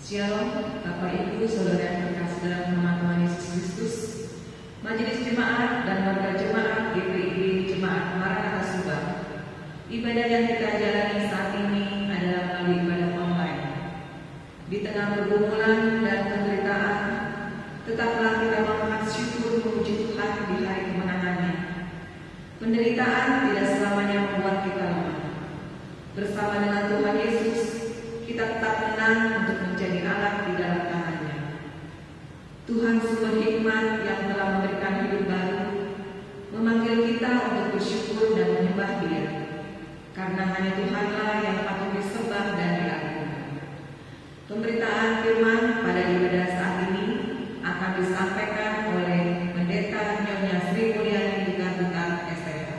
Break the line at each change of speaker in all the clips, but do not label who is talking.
Shalom, Bapak Ibu, Saudara yang terkasih dalam nama Tuhan Yesus Kristus. Majelis Jemaat dan warga jemaat GPI Jemaat Maranatha Subang. Ibadah yang kita jalani saat ini adalah melalui ibadah online. Di tengah pergumulan dan penderitaan, tetaplah kita mengangkat syukur memuji Tuhan di hari kemenangannya. Penderitaan tidak selamanya membuat kita lemah. Bersama dengan Tuhan Yesus, kita tetap menang untuk menjadi alat di dalam tangannya. Tuhan sumber hikmat yang telah memberikan hidup baru, memanggil kita untuk bersyukur dan menyembah Dia, karena hanya Tuhanlah yang patut disembah dan diagungkan. Pemberitaan firman pada ibadah saat ini akan disampaikan oleh Pendeta Nyonya Sri Mulyani Duta STF.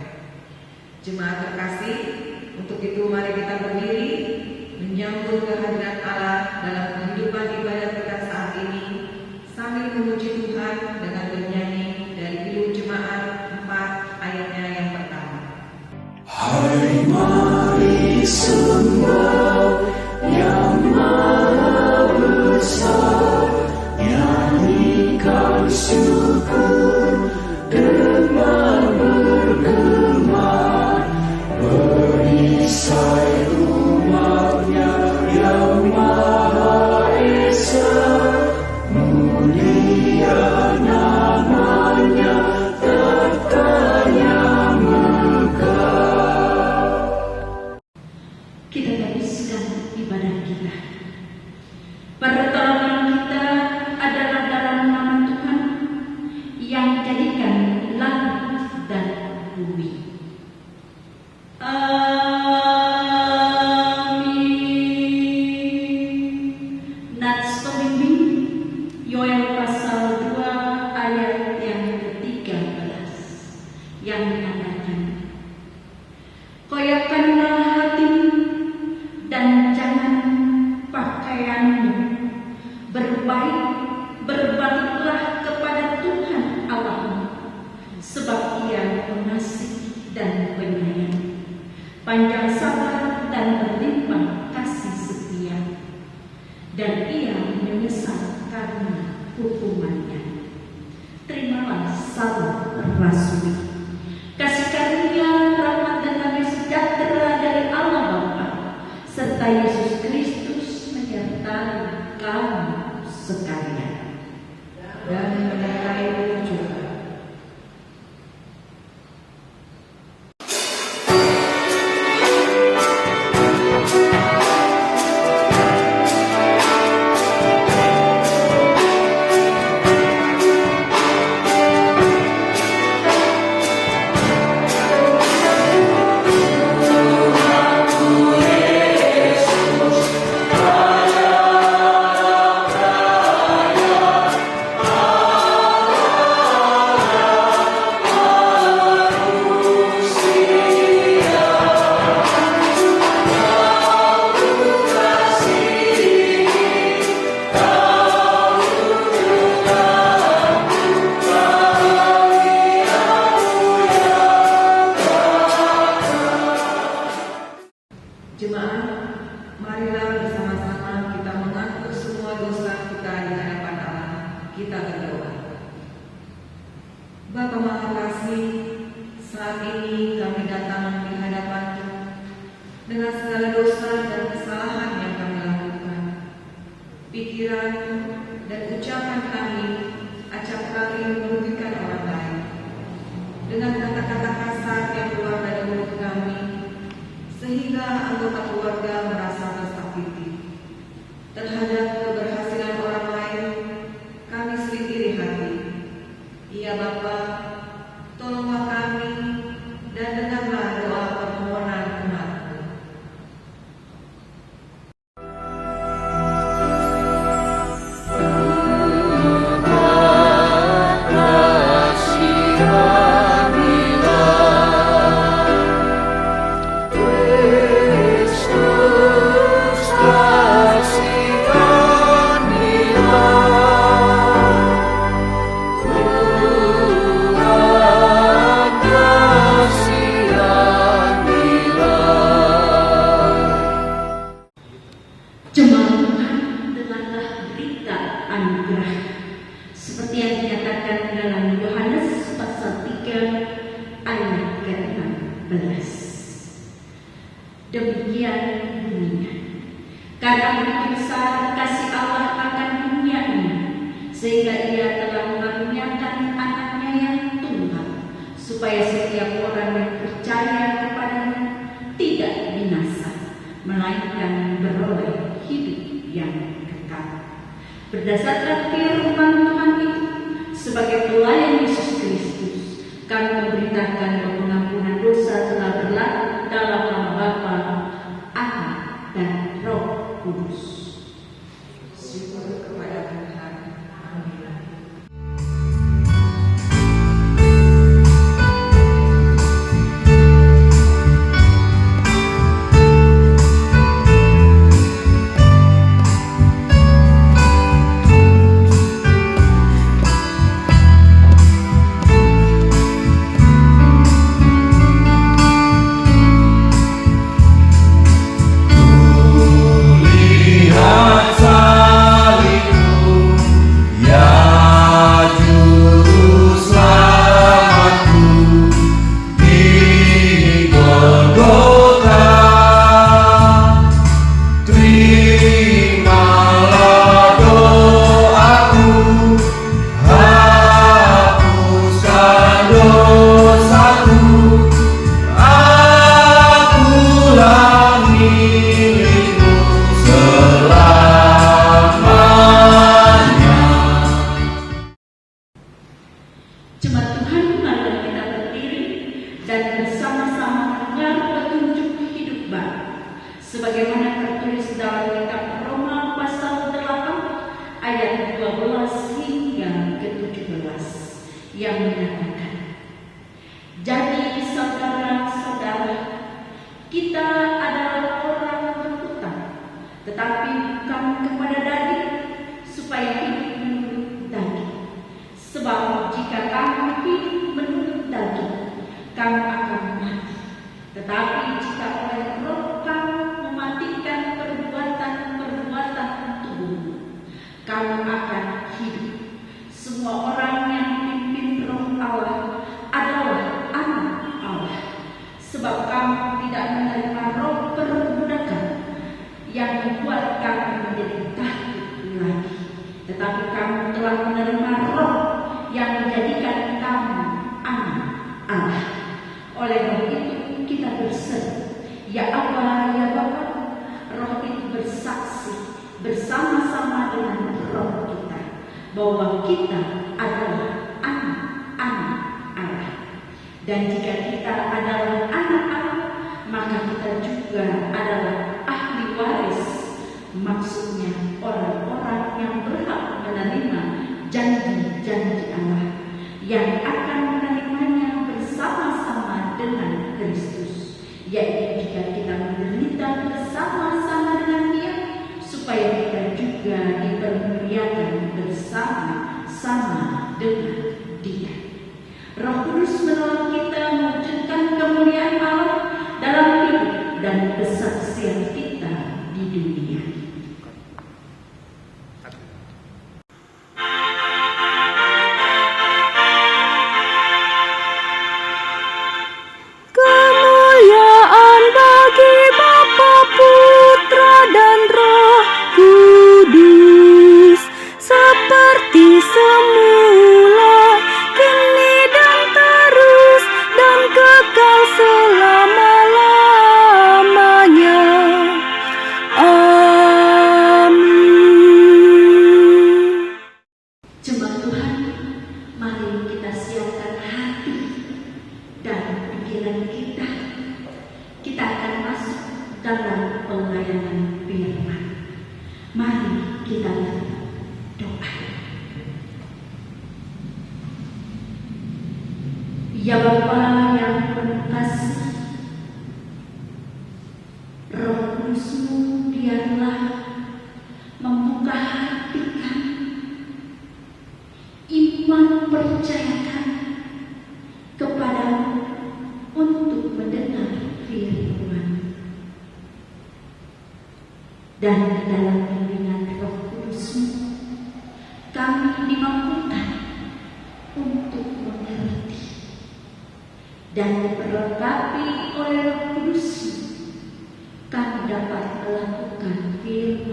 Jemaat terkasih, untuk itu mari kita berdiri menyambut kehadiran Allah dalam kehidupan ibadah kita saat ini sambil memuji Tuhan dengan bernyanyi dari Kidung Jemaat 4 ayatnya yang pertama.
Hai mari sembah yang maha besar, nyanyikan syukur dengan bergema, berisai umatnya yang maha esa, mulia namanya, tahtanya megah.
Kita teruskan ibadah kita. Pertolongan kita adalah dalam nama Tuhan yang menjadikan langit dan bumi. Nats pembimbing Yoel pasal 2 ayat yang ke-13 yang mengatakan, koyakkanlah hatimu dan jangan pakaianmu, berbaliklah kepada Tuhan Allahmu, sebab Ia pengasih dan penyayang, panjang sabar dan berlimpah kasih setia, dan Ia menyesal karena hukumannya. Terimalah salam rasuli. Kasih karunia, rahmat dan damai sejahtera dari Allah Bapa serta Yesus Kristus menyertai kamu sekalian.
Dan menyertai juga. Jemaat, marilah bersama-sama kita mengaku semua dosa kita di hadapan Allah. Kita berdoa. Bapa Maha Kasih, saat ini kami datang di hadapan-Mu dengan segala dosa dan kesalahan yang kami lakukan. Pikiran dan ucapan kami acap kali merugikan orang lain. Dengan kata-kata kasar yang keluar dari mulut kami, sehingga anggota keluarga merasa tersakiti. Terhadap keberhasilan orang lain, kami sering iri hati. Ya Bapa, tolonglah kami dan dengarlah doa permohonan umat-Mu.
Kristus kasih
Karena begitu besar kasih Allah akan dunia ini, sehingga Ia telah mengaruniakan anaknya yang tunggal, supaya setiap orang yang percaya kepadanya tidak binasa, melainkan beroleh hidup yang kekal. Berdasarkan firman Tuhan itu, sebagai pelayan Yesus Kristus, kami memberitakan bahwa pengampunan dosa telah berlaku dalam nama Bapa, Anak, dan Roh Kudus.
Syukur kepada Tuhan. Amin.
Jemaat Tuhan, marilah kita berdiri dan bersama-sama mendengar petunjuk hidup baru, sebagaimana tertulis dalam kitab Roma pasal 8 ayat 12 hingga ke-17 yang menyatakan, jadi saudara-saudara, kita adalah orang berhutang, tetapi bukan kepada daging, supaya hidup menurut daging. Sebab jika kamu hidup menurut daging, kamu akan mati. Tetapi jika oleh Roh kamu mematikan perbuatan-perbuatan tubuhmu, kamu akan hidup. Semua orang yang dipimpin Roh Allah adalah anak Allah. Sebab kamu tidak menerima roh perbudakan yang membuat kamu menjadi takut lagi, tetapi kamu telah menerima roh yang menjadikan kamu anak Allah. Oleh roh itu kita berseru, ya Aba, ya Bapa. Roh itu bersaksi bersama-sama dengan roh kita bahwa kita adalah anak-anak Allah. Dan jika kita adalah anak Allah, maka kita juga adalah ahli waris, maksudnya orang-orang yang berhak menerima janji-janji Allah, yang akan menerimanya bersama-sama dengan Kristus, yaitu jika kita menderita bersama-sama dengan Dia, supaya kita juga dipermuliakan bersama-sama dengan Dia. Roh Kudus menolong kita mewujudkan kemuliaan Allah dalam hidup dan kesaksian kita di dunia.
Kemuliaan bagi Bapa, Putra, dan Roh Kudus, seperti semula, kini dan terus, dan kekal selama-lamanya. Amin.
Jemaat Tuhan, mari kita siapkan hati dan pikiran kita. Kita akan masuk dalam pelayanan firman. Mari kita berdoa. Ya Bapa yang penuh kasih, Roh Kudus-Mu biarlah membuka hati kami, iman percayakan kepada-Mu untuk mendengar firman. Dan di dalam bimbingan Roh Kudus-Mu, kami dimampukan untuk mengerti dan diperlengkapi oleh Roh Kudus-Mu, kami dapat melakukan firman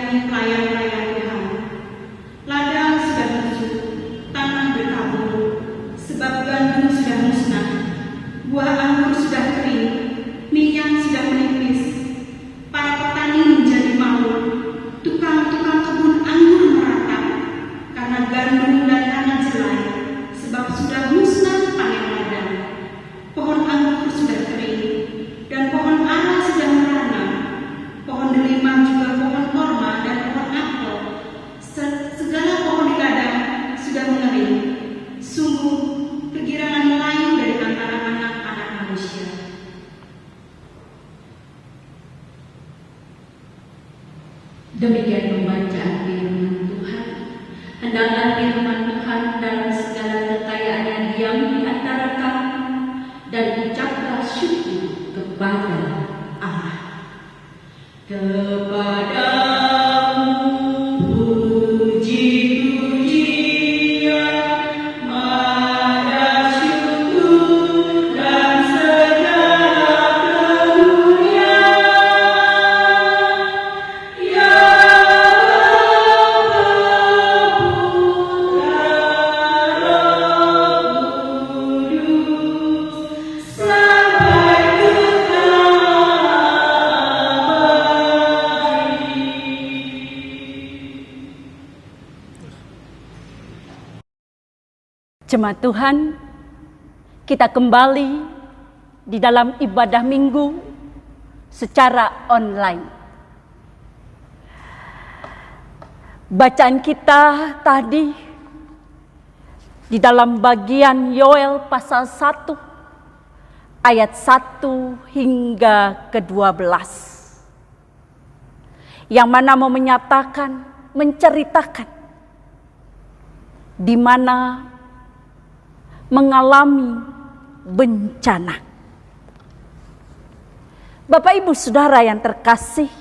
melayani pelayan-pelayan Tuhan. Ladang sudah busuk, tanah berkabut, sebab gandum sudah musnah, buah anggur sudah kering, minyak sudah menipis. Para petani menjadi malu, tukang-tukang kebun anggur meratap, karena gandum dan tanah jelai, sebab sudah musnah panen ladang. Pohon anggur sudah kering, dan pohon ara sudah merana, pohon delima juga pohon korma dan pohon apel, segala pohon di ladang sudah mengering. Sungguh kegirangan melayu dari antara anak-anak manusia.
Demikian pembacaan firman Tuhan. Hendaklah firman Tuhan dalam segala kekayaannya diam di antara kamu, dan ucaplah syukur kepada Allah. Kepadamu puji-pujian, mada syukur dan segala kemuliaan, ya
Jemaat Tuhan, kita kembali di dalam ibadah minggu secara online. Bacaan kita tadi di dalam bagian Yoel pasal 1 ayat 1 hingga ke-12, yang mana mau menyatakan, menceritakan di mana mengalami bencana. Bapak Ibu Saudara yang terkasih,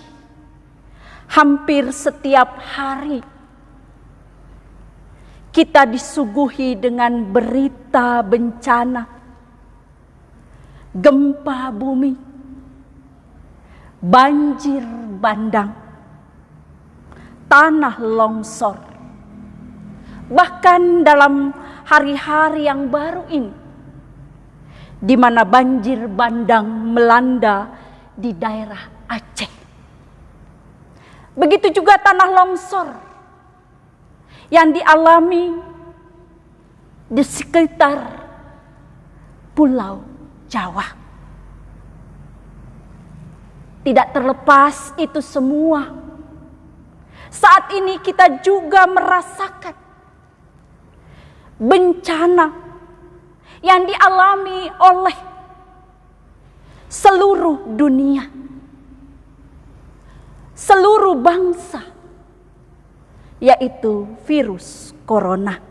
hampir setiap hari kita disuguhi dengan berita bencana, gempa bumi, banjir bandang, tanah longsor. Bahkan dalam hari-hari yang baru ini, di mana banjir bandang melanda di daerah Aceh. Begitu juga tanah longsor yang dialami di sekitar Pulau Jawa. Tidak terlepas itu semua, saat ini kita juga merasakan bencana yang dialami oleh seluruh dunia, seluruh bangsa, yaitu virus corona.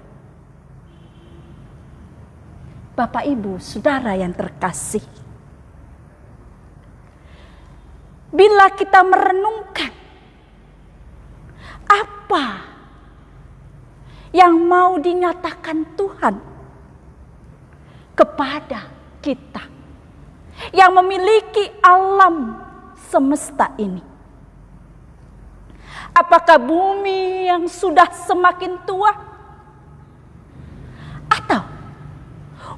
Bapak Ibu Saudara yang terkasih, bila kita merenungkan apa yang mau dinyatakan Tuhan kepada kita yang memiliki alam semesta ini. Apakah bumi yang sudah semakin tua, atau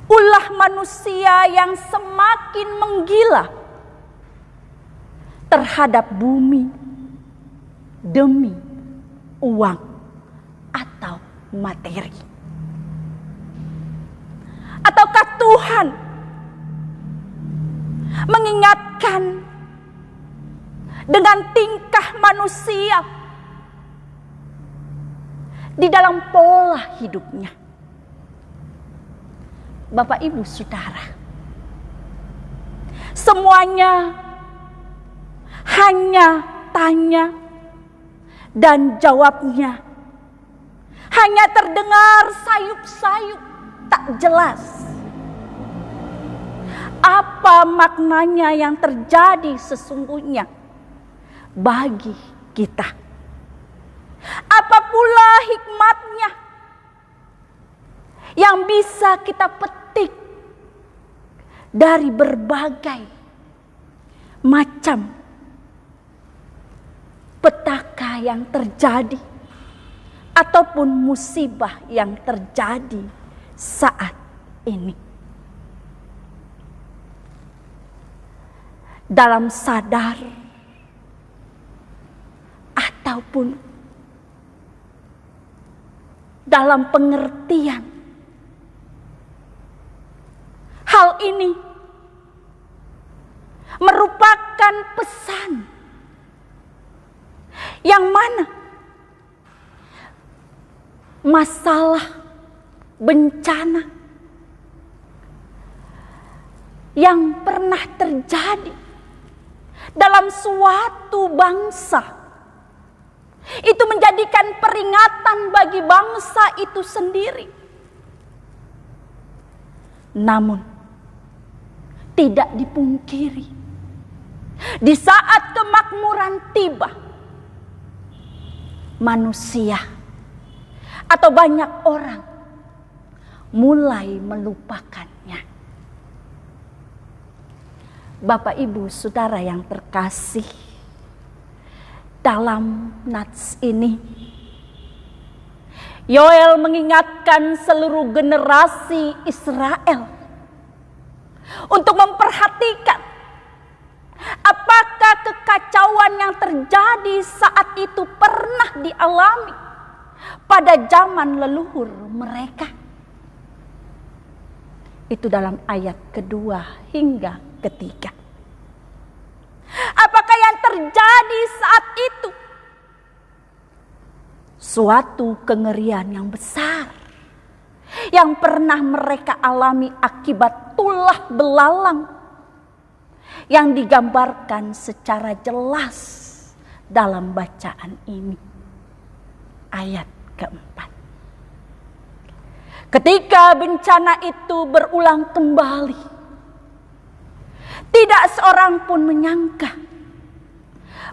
ulah manusia yang semakin menggila terhadap bumi demi uang atau materi? Ataukah Tuhan mengingatkan dengan tingkah manusia di dalam pola hidupnya? Bapak Ibu Saudara, semuanya hanya tanya dan jawabnya hanya terdengar sayup-sayup, tak jelas. Apa maknanya yang terjadi sesungguhnya bagi kita? Apa pula hikmatnya yang bisa kita petik dari berbagai macam petakai yang terjadi ataupun musibah yang terjadi saat ini. Dalam sadar ataupun dalam pengertian, hal ini merupakan pesan yang mana masalah bencana yang pernah terjadi dalam suatu bangsa itu menjadikan peringatan bagi bangsa itu sendiri. Namun tidak dipungkiri, di saat kemakmuran tiba, manusia atau banyak orang mulai melupakannya. Bapak, Ibu, Saudara yang terkasih, dalam nats ini Yoel mengingatkan seluruh generasi Israel untuk memperhatikan apakah kekacauan yang terjadi saat itu pernah dialami pada zaman leluhur mereka. Itu dalam ayat kedua hingga ketiga. Apakah yang terjadi saat itu? Suatu kengerian yang besar yang pernah mereka alami akibat tulah belalang yang digambarkan secara jelas dalam bacaan ini. Ayat keempat. Ketika bencana itu berulang kembali, tidak seorang pun menyangka,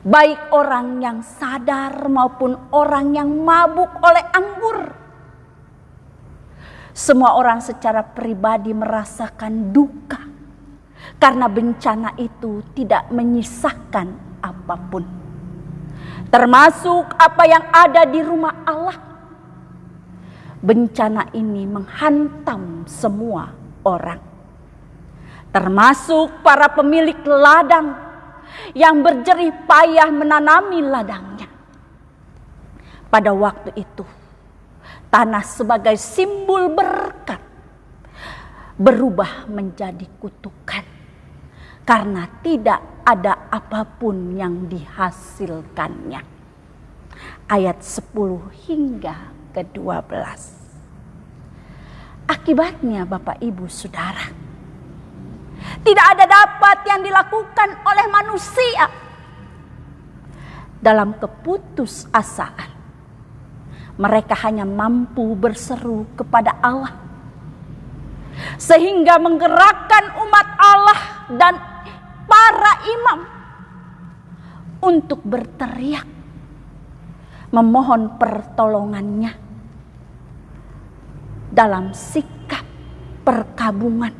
baik orang yang sadar maupun orang yang mabuk oleh anggur. Semua orang secara pribadi merasakan duka karena bencana itu tidak menyisakan apapun, termasuk apa yang ada di rumah Allah. Bencana ini menghantam semua orang, termasuk para pemilik ladang yang berjerih payah menanami ladangnya. Pada waktu itu, tanah sebagai simbol berkat berubah menjadi kutukan karena tidak ada apapun yang dihasilkannya. Ayat 10 hingga ke-12. Akibatnya, Bapak, Ibu, Saudara, tidak ada dapat yang dilakukan oleh manusia. Dalam keputusasaan, mereka hanya mampu berseru kepada Allah, sehingga menggerakkan umat Allah dan para imam untuk berteriak memohon pertolongannya dalam sikap perkabungan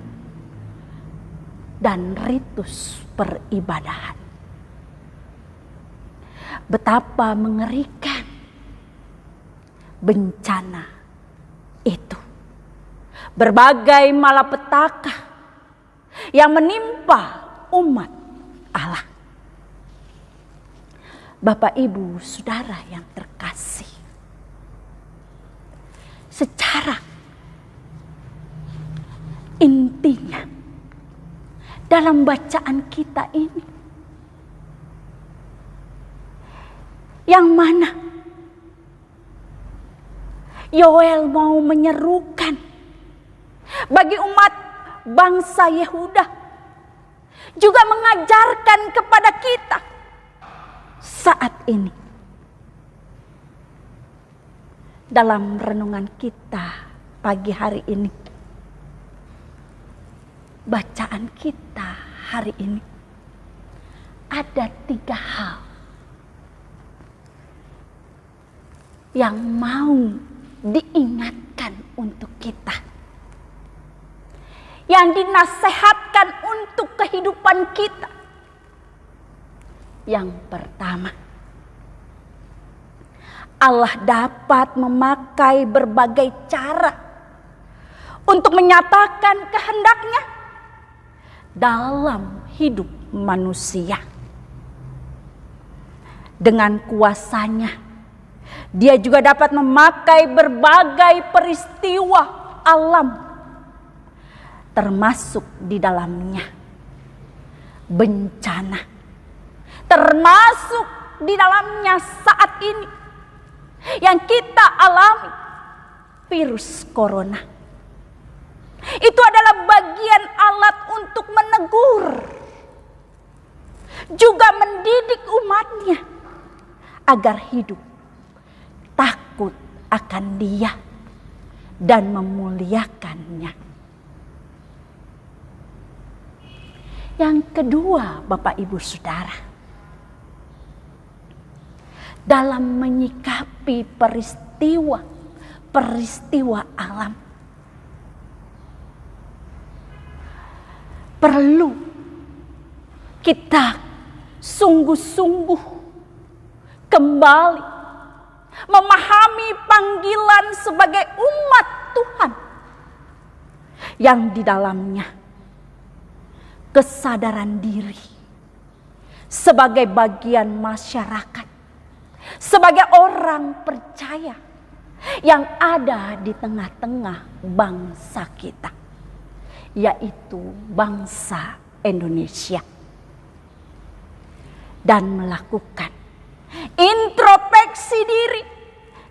dan ritus peribadahan. Betapa mengerikan bencana itu. Berbagai malapetaka yang menimpa umat Allah. Bapak, Ibu, Saudara yang terkasih, secara intinya dalam bacaan kita ini, yang mana Yoel mau menyerukan bagi umat bangsa Yehuda, juga mengajarkan kepada kita saat ini. Dalam renungan kita pagi hari ini, bacaan kita hari ini, ada 3 hal yang mau diingatkan untuk kita, yang dinasehatkan untuk kehidupan kita. Yang pertama, Allah dapat memakai berbagai cara untuk menyatakan kehendaknya dalam hidup manusia. Dengan kuasanya, Dia juga dapat memakai berbagai peristiwa alam, termasuk di dalamnya bencana, termasuk di dalamnya saat ini yang kita alami, virus corona. Itu adalah bagian alat untuk menegur, juga mendidik umatnya agar hidup takut akan Dia dan memuliakannya. Yang kedua, Bapak Ibu Saudara, dalam menyikapi peristiwa alam, perlu kita sungguh-sungguh kembali memahami panggilan sebagai umat Tuhan yang di dalamnya kesadaran diri sebagai bagian masyarakat, sebagai orang percaya yang ada di tengah-tengah bangsa kita, yaitu bangsa Indonesia, dan melakukan introspeksi diri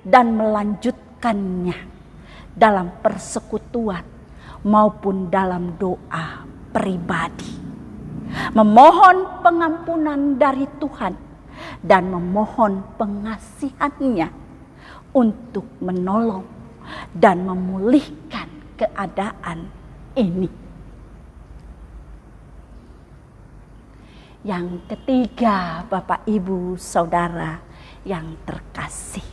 dan melanjutkannya dalam persekutuan maupun dalam doa pribadi, memohon pengampunan dari Tuhan dan memohon pengasihannya untuk menolong dan memulihkan keadaan ini. Yang ketiga, Bapak Ibu Saudara yang terkasih,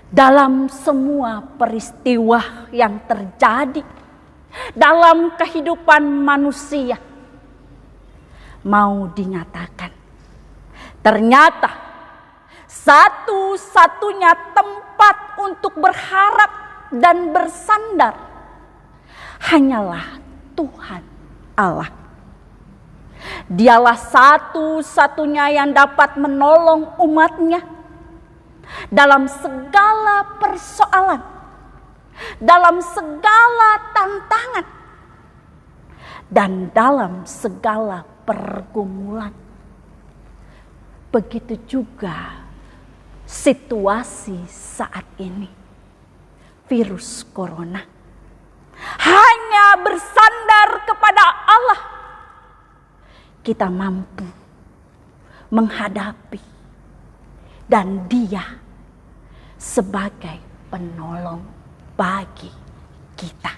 dalam semua peristiwa yang terjadi dalam kehidupan manusia, mau dinyatakan, ternyata satu-satunya tempat untuk berharap dan bersandar hanyalah Tuhan Allah. Dialah satu-satunya yang dapat menolong umatnya dalam segala persoalan, dalam segala tantangan, dan dalam segala pergumulan. Begitu juga situasi saat ini, virus corona. Hanya bersandar kepada Allah kita mampu menghadapi, dan Dia sebagai penolong bagi kita.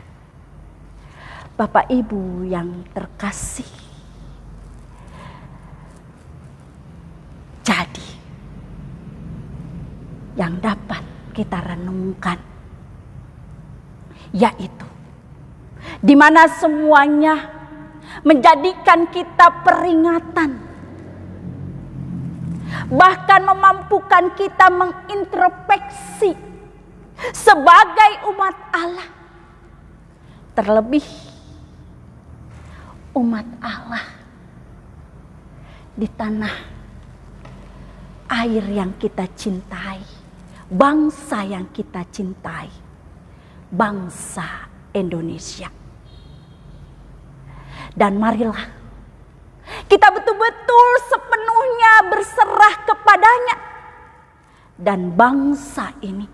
Bapak Ibu yang terkasih, jadi yang dapat kita renungkan yaitu di mana semuanya menjadikan kita peringatan, bahkan memampukan kita mengintrospeksi sebagai umat Allah, terlebih umat Allah di tanah air yang kita cintai, bangsa yang kita cintai, bangsa Indonesia. Dan marilah kita betul-betul sepenuhnya berserah kepadanya dan bangsa ini.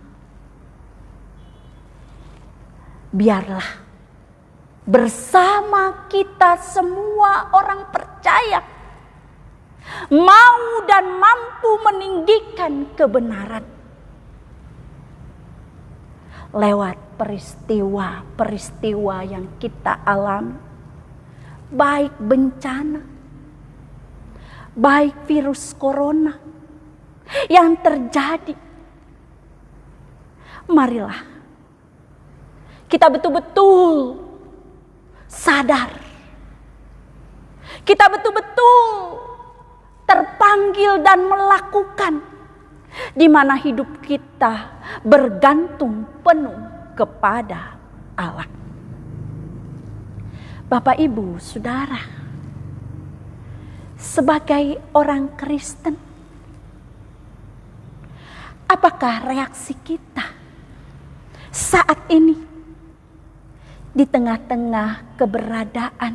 Biarlah bersama kita semua orang percaya mau dan mampu meninggikan kebenaran lewat peristiwa-peristiwa yang kita alami, baik bencana, baik virus corona yang terjadi. Marilah kita betul-betul sadar, kita betul-betul terpanggil dan melakukan, di mana hidup kita bergantung penuh kepada Allah. Bapak, Ibu, Saudara, sebagai orang Kristen, apakah reaksi kita saat ini di tengah-tengah keberadaan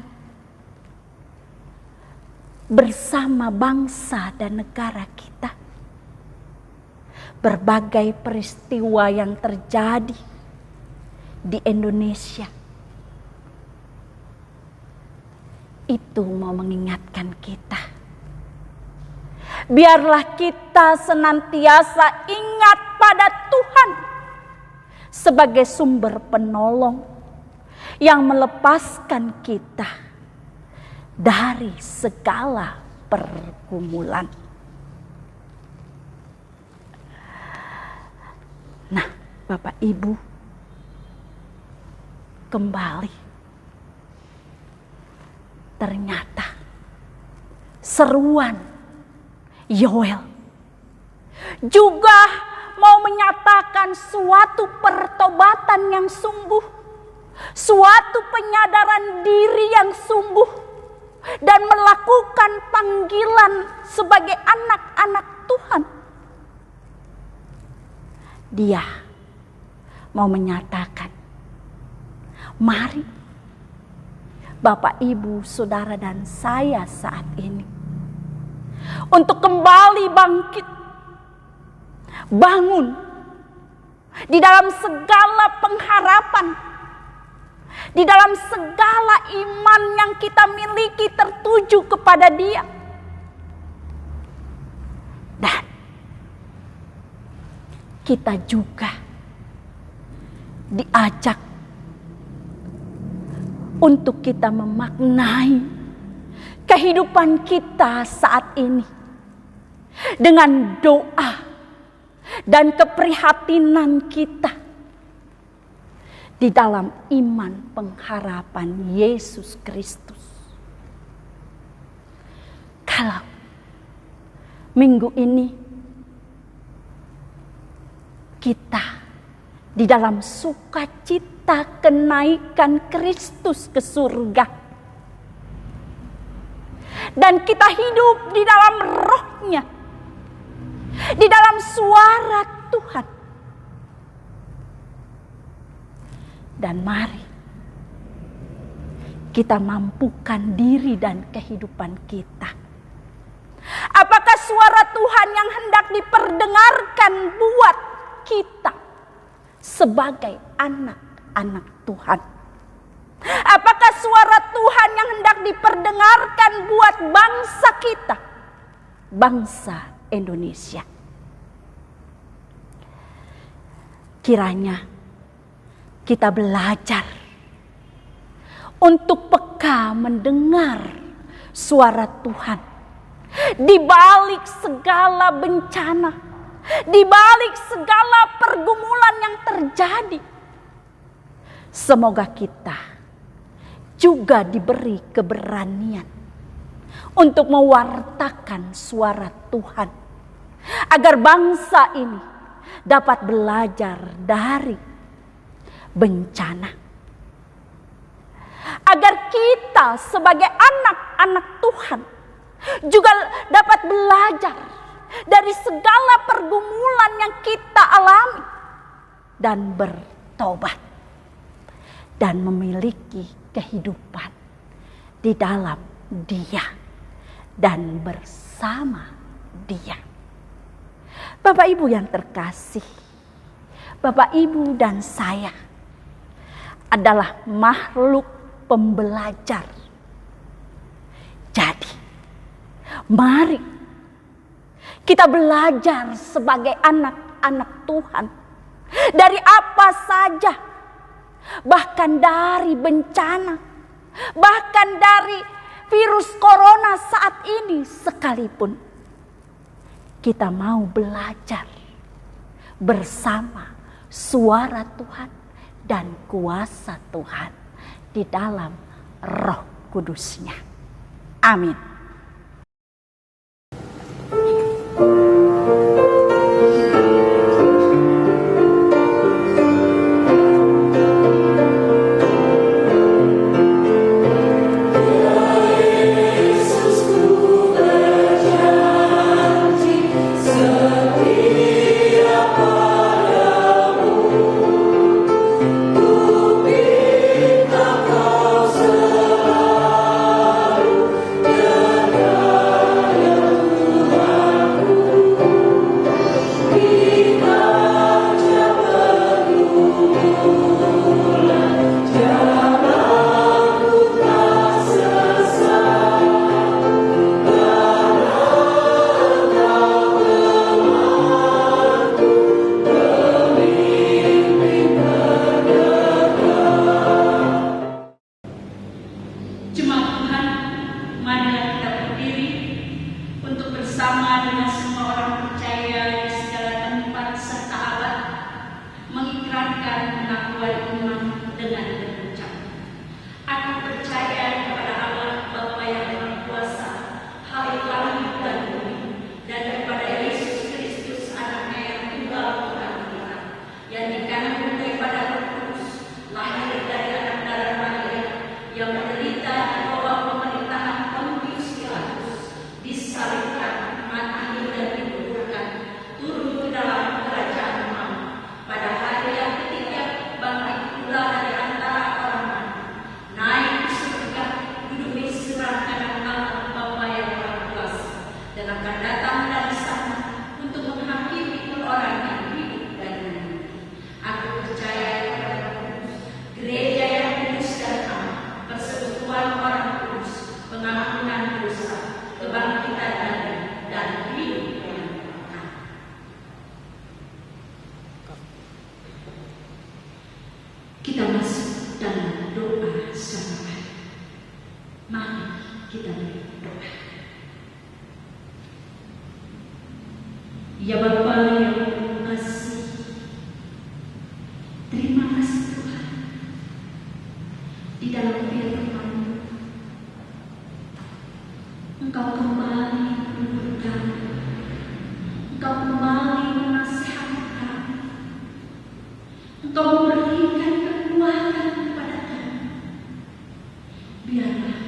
bersama bangsa dan negara kita? Berbagai peristiwa yang terjadi di Indonesia itu mau mengingatkan kita. Biarlah kita senantiasa ingat pada Tuhan sebagai sumber penolong yang melepaskan kita dari segala pergumulan. Nah, Bapak Ibu, kembali ternyata seruan Yoel juga mau menyatakan suatu pertobatan yang sungguh, suatu penyadaran diri yang sungguh, dan melakukan panggilan sebagai anak-anak Tuhan. Dia mau menyatakan, mari Bapak, Ibu, Saudara, dan saya saat ini untuk kembali bangkit, bangun di dalam segala pengharapan, di dalam segala iman yang kita miliki tertuju kepada Dia. Dan kita juga diajak untuk kita memaknai kehidupan kita saat ini dengan doa dan keprihatinan kita di dalam iman pengharapan Yesus Kristus. Kalau minggu ini kita di dalam sukacita kenaikan Kristus ke surga, dan kita hidup di dalam rohnya, di dalam suara Tuhan. Dan mari kita mampukan diri dan kehidupan kita. Apakah suara Tuhan yang hendak diperdengarkan buat kita sebagai anak-anak Tuhan? Apakah suara Tuhan yang hendak diperdengarkan buat bangsa kita, bangsa Indonesia? Kiranya kita belajar untuk peka mendengar suara Tuhan di balik segala bencana, di balik segala pergumulan yang terjadi. Semoga kita juga diberi keberanian untuk mewartakan suara Tuhan, agar bangsa ini dapat belajar dari bencana, agar kita sebagai anak-anak Tuhan juga dapat belajar dari segala pergumulan yang kita alami dan bertobat dan memiliki kehidupan di dalam Dia dan bersama Dia. Bapak Ibu yang terkasih, Bapak Ibu dan saya adalah makhluk pembelajar. Jadi, mari kita belajar sebagai anak-anak Tuhan dari apa saja, bahkan dari bencana, bahkan dari virus corona saat ini sekalipun. Kita mau belajar bersama suara Tuhan dan kuasa Tuhan di dalam Roh Kudus-Nya. Amin.
Ya Bapa yang penuh kasih, terima kasih Tuhan. Di dalam firman Engkau kembali menghibur kami, Engkau kembali menasihati kami, Engkau memberikan kekuatan kepada kami. Biarlah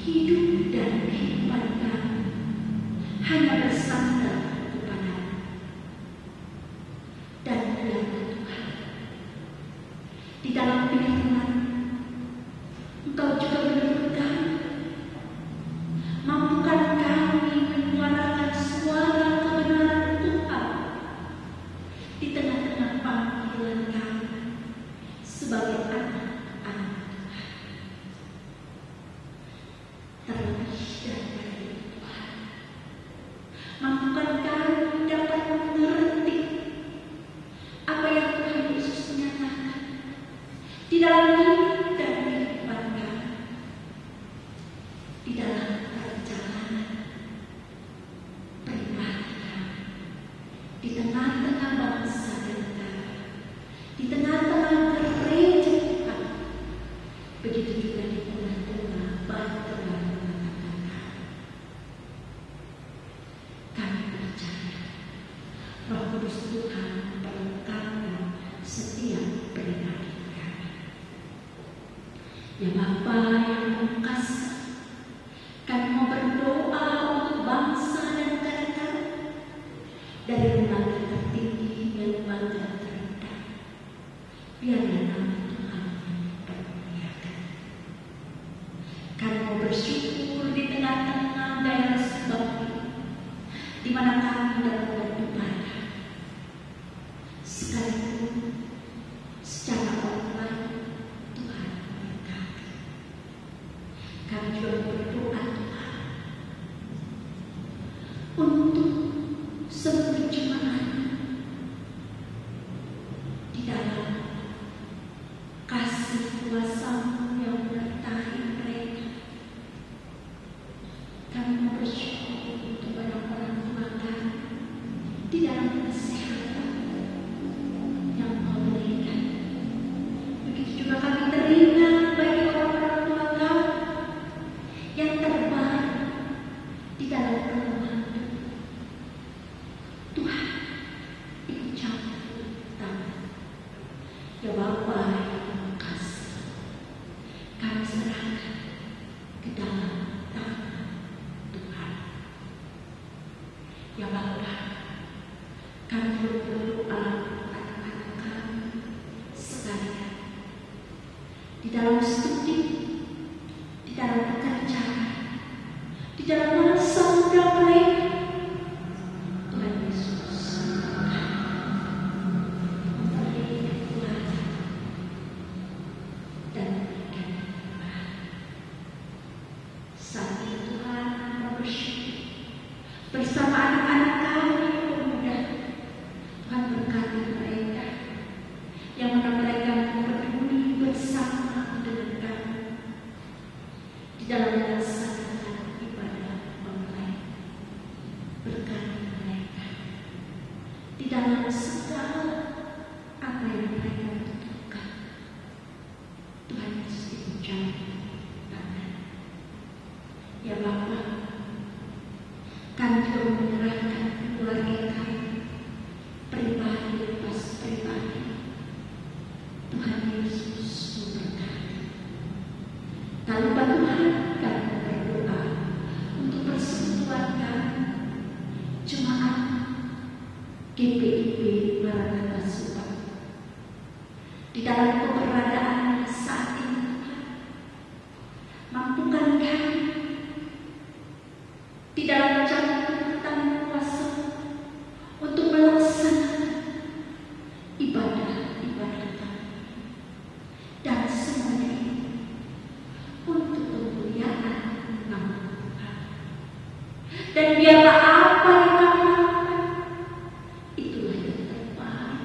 hidup dan kehidupan kami hanya bersandar kepada-Mu. Dan biarlah Tuhan, di dalam firman Engkau juga menyuruh kami, mampukan kami menyuarakan suara kebenaran Tuhan di tengah-tengah panggilan kami sebagai anak-anak Tuhan. Terlebih dari itu Tuhan, mampukan kami dapat mengerti apa yang Tuhan Yesus nyatakan di dalam hidup dan kehidupan kami, di dalam perjalanan pribadi kami, di tengah-tengah bangsa dan negara, di tengah-tengah gereja Tuhan, begitu juga di tengah-tengah bangsa dan negara. Kami percaya Roh Kudus Tuhan memperlengkapi setiap pribadi kami. Ya Bapa yang penuh kasih, kami mau berdoa untuk bangsa dan negara kami, dari lembaga tertinggi hingga lembaga terendah. Biarlah nama Tuhan dipermuliakan. Kami mau bersyukur di tengah-tengah daerah Subang di mana kami dapat beribadah, sekalipun secara online. Tuhan memberkati. Kami juga berdoa Tuhan untuk seluruh jemaat di dalam kasih kuasa-Mu yang menyertai mereka. Kami mau bersyukur untuk orang-orang tua kami di dalam kesehatan yang Kau berikan. Begitu juga kami teringat bagi orang-orang tua kami yang terbaik di dalam kelemahan tubuh. Tuhan, ikut campur tangan. Ya Bapa yang penuh kasih, kami serahkan ke dalam tangan Tuhan. Ya Bapa, kami berdoa anak-anak kami sekalian di dalam studi, di dalam pekerjaan, di dalam masa muda mereka. Tuhan Yesus memberi kekuatan dan memberikan hikmat. Saat ini Tuhan mau bersyukur bersama anak-anak kami yang pemuda. Tuhan berkati mereka, yang mana mereka peduli bersama dengan kami di dalam melaksanakan ibadah online. Berkati mereka di dalam segala apa yang mereka butuhkan. Tuhan Yesus diucapkan tangan. Ya Bapa, kami juga menyerahkan keluarga kami, pribadi lepas pribadi. Tuhan Yesus memberkati. Tak lupa Tuhan, kami berdoa untuk persekutuan kami, jemaat GPIB Maranatha Subang, di dalam keberadaan saat ini. Tuhan, mampukan kami di dalam jabatan kuasa untuk melaksanakan ibadah-ibadah kami, dan semuanya ini untuk kemuliaan nama Tuhan. Dan biarlah apa yang kami lakukan, itulah yang terbaik,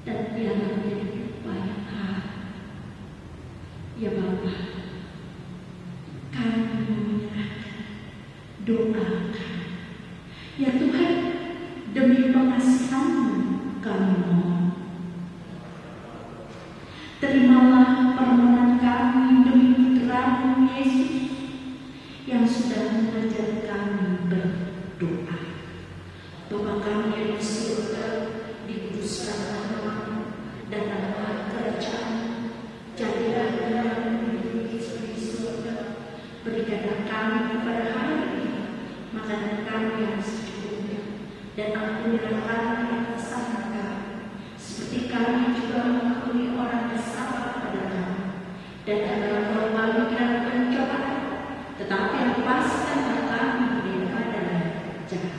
dan biarlah yang terbaik demi pengasihan-Mu kami mohon. Terimalah permohonan kami demi putra-Mu Yesus yang sudah mengajar kami berdoa. Bapa kami yang di surga, dikuduskanlah nama-Mu, datanglah kerajaan-Mu, jadilah kehendakmu di bumi seperti di surga. Berikanlah kami pada hari ini makanan kami yang secukupnya, dan ampunilah kami atas kesalahan kami, seperti kami juga mengampuni orang bersalah kepada kami. Dan janganlah Kau kami ke dalam pencobaan, tetapi lepaskanlah kami daripada yang jahat.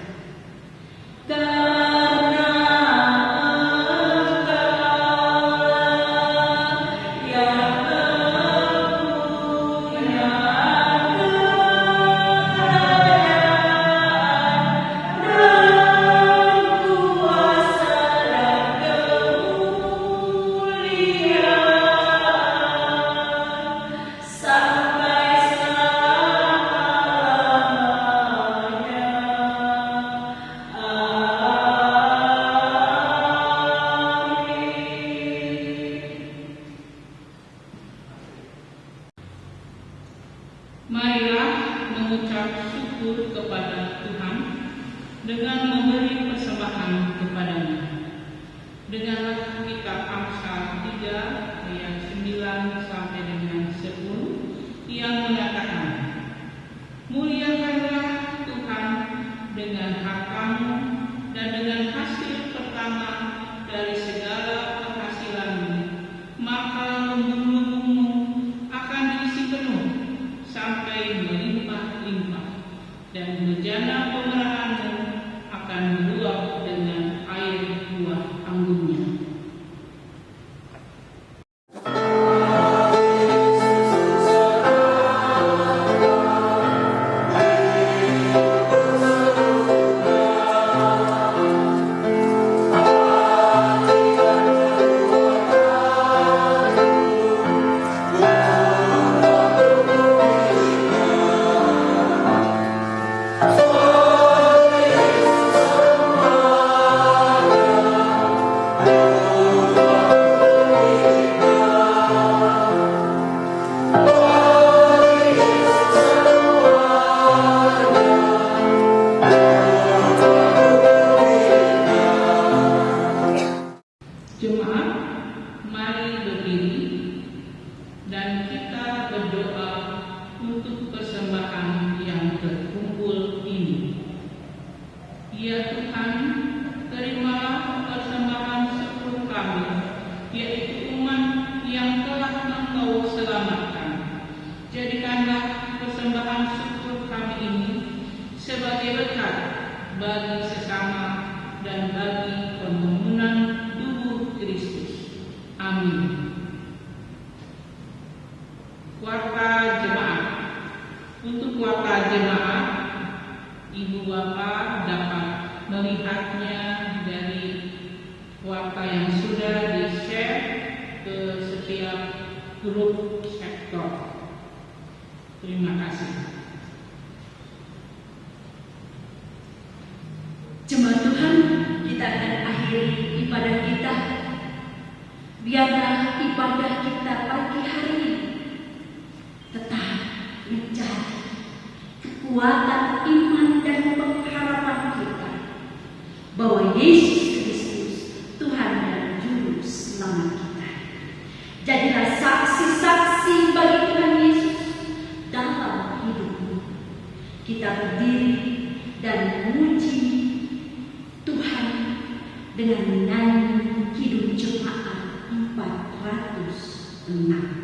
Marilah mengucap syukur kepada Tuhan dengan memberi persembahan kepada-Nya. Dengarlah kitab Amsal 3 ayat 9 sampai dengan 10 yang mengatakan, muliakanlah Tuhan dengan hartamu dan dengan hasil pertama dari segala penghasilanmu, maka lumbung-lumbungmu akan diisi penuh sampai melimpah-limpah, dan bejana pemerahanmu akan meluap dengan air buah anggurnya. Jemaat, mari berdiri dan kita berdoa untuk persembahan yang terkumpul ini. Ya Tuhan, terimalah persembahan syukur kami, yaitu umat yang telah Engkau selamatkan. Jadikanlah persembahan syukur kami ini sebagai berkat bagi sesama dan bagi pembangunan tubuh Kristus. Amin. Warta jemaat. Untuk warta jemaat, Ibu Bapak dapat melihatnya dari warta yang sudah di-share ke setiap grup sektor. Terima kasih.
Jemaat Tuhan, kita akan akhiri ibadah kita. Biarlah ibadah kita pagi hari ini tetap mencari kekuatan iman dan pengharapan kita bahwa Yesus Kristus Tuhan dan Juru Selamat kita. Jadilah saksi-saksi bagi Tuhan Yesus dalam hidupmu. Kita berdiri dan memuji Tuhan dengan menyanyi Kidung Jemaat 406.